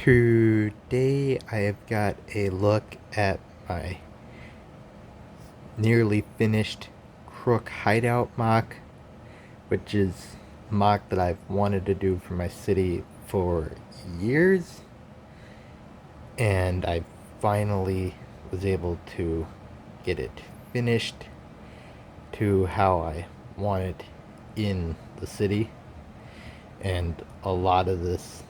Today I have got a look at my nearly finished crook hideout mock, which is a mock that I've wanted to do for my city for years, and I finally was able to get it finished to how I want it in the city. And a lot of this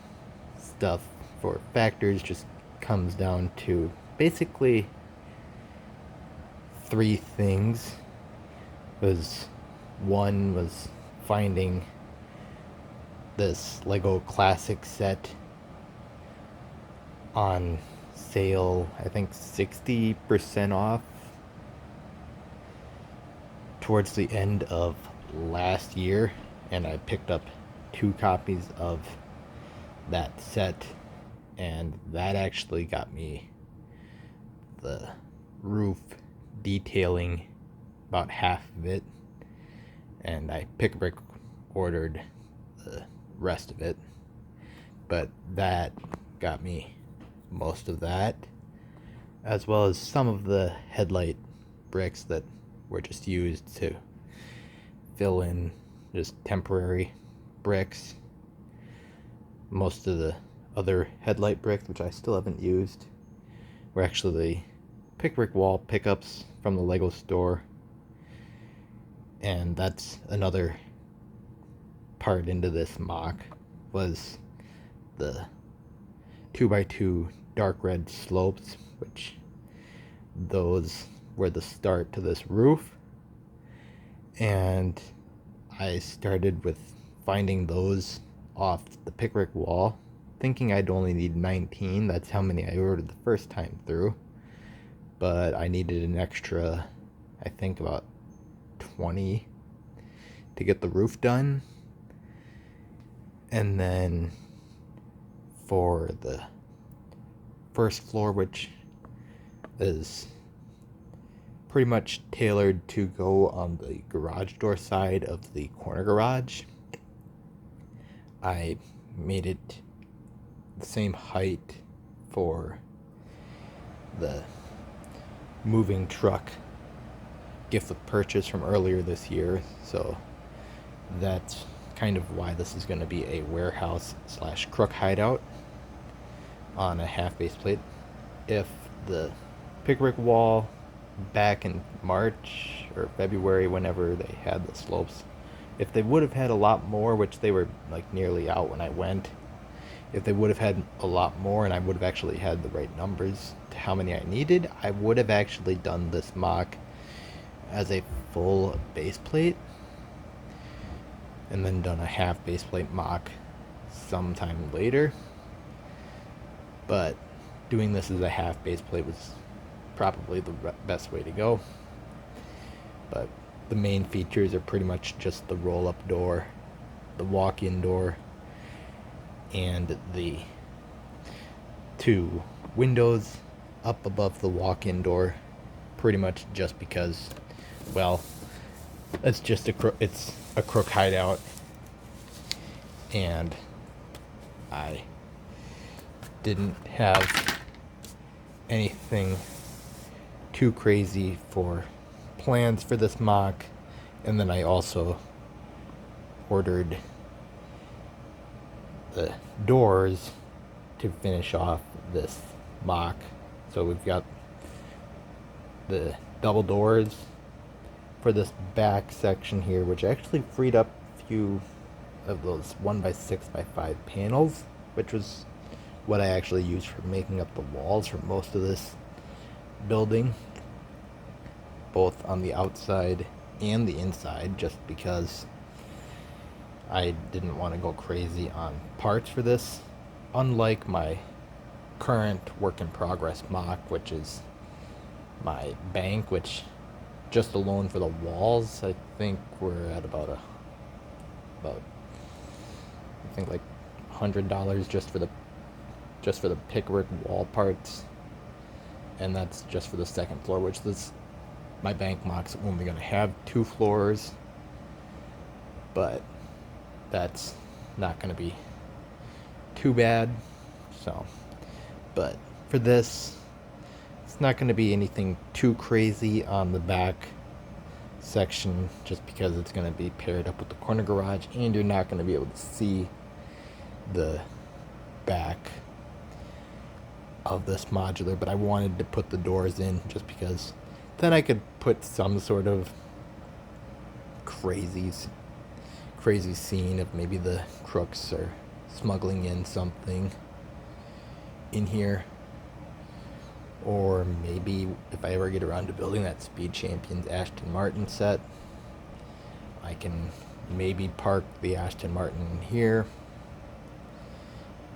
stuff for factors just comes down to basically three things. One was finding this Lego Classic set on sale, I think 60% off towards the end of last year, and I picked up 2 copies of that set, and that actually got me the roof detailing about half of it, and I pick a brick ordered the rest of it, but that got me most of that, as well as some of the headlight bricks that were just used to fill in just temporary bricks. Most of the other headlight bricks, which I still haven't used, were actually the pick brick wall pickups from the Lego store. And that's another part into this mock, was the 2x2 dark red slopes, which those were the start to this roof. And I started with finding those off the pick brick wall, thinking I'd only need 19. That's how many I ordered the first time through, but I needed an extra, I think about 20 to get the roof done. And then for the first floor, which is pretty much tailored to go on the garage door side of the corner garage, I made it the same height for the moving truck gift with purchase from earlier this year, so that's kind of why this is going to be a warehouse slash crook hideout on a half base plate. If the pick brick wall back in March or February, whenever they had the slopes, if they would have had a lot more, which they were like nearly out when I went, if they would have had a lot more and I would have actually had the right numbers to how many I needed, I would have actually done this mock as a full base plate and then done a half base plate mock sometime later. But doing this as a half base plate was probably the best way to go. But the main features are pretty much just the roll-up door, the walk-in door, and the 2 windows up above the walk-in door, pretty much just because, well, it's just it's a crook hideout, and I didn't have anything too crazy for plans for this mock. And then I also ordered the doors to finish off this mock. So we've got the double doors for this back section here, which actually freed up a few of those 1x6x5 panels, which was what I actually used for making up the walls for most of this building, both on the outside and the inside, just because I didn't want to go crazy on parts for this, unlike my current work in progress mock, which is my bank, which just alone for the walls, I think we're at about I think like $100 just for the pick brick wall parts, and that's just for the second floor, which my bank mock's only going to have 2 floors, but that's not going to be too bad. So But for this, it's not going to be anything too crazy on the back section, just because it's going to be paired up with the corner garage and you're not going to be able to see the back of this modular. But I wanted to put the doors in just because then I could put some sort of crazy scene of maybe the crooks are smuggling in something in here. Or maybe if I ever get around to building that Speed Champions Aston Martin set, I can maybe park the Aston Martin in here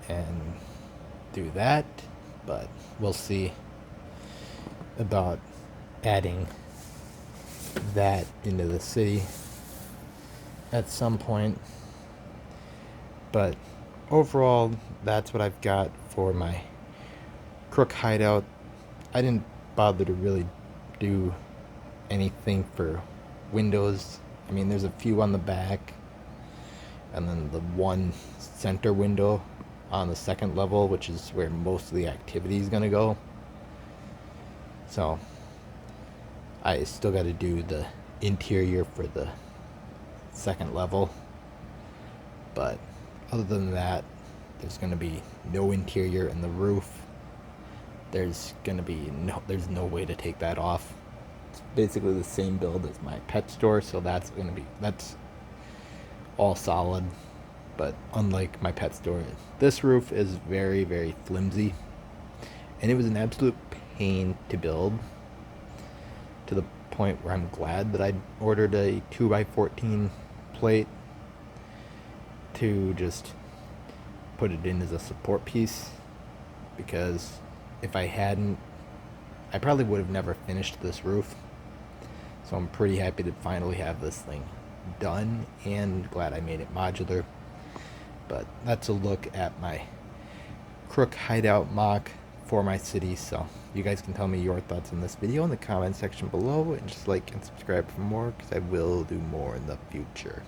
and do that. But we'll see about adding that into the city at some point. But overall, that's what I've got for my Crook hideout. I didn't bother to really do anything for windows. I mean, there's a few on the back, and then the one center window on the second level, which is where most of the activity is going to go. So I still got to do the interior for the second level. But other than that, there's going to be no interior in the roof. There's no way to take that off. It's basically the same build as my pet store, so that's all solid. But unlike my pet store, this roof is very, very flimsy, and it was an absolute pain to build, to the point where I'm glad that I ordered a 2x14 plate to just put it in as a support piece, because if I hadn't, I probably would have never finished this roof. So I'm pretty happy to finally have this thing done, and glad I made it modular. But that's a look at my Crook hideout MOC for my city. So you guys can tell me your thoughts on this video in the comment section below, and just like and subscribe for more, because I will do more in the future.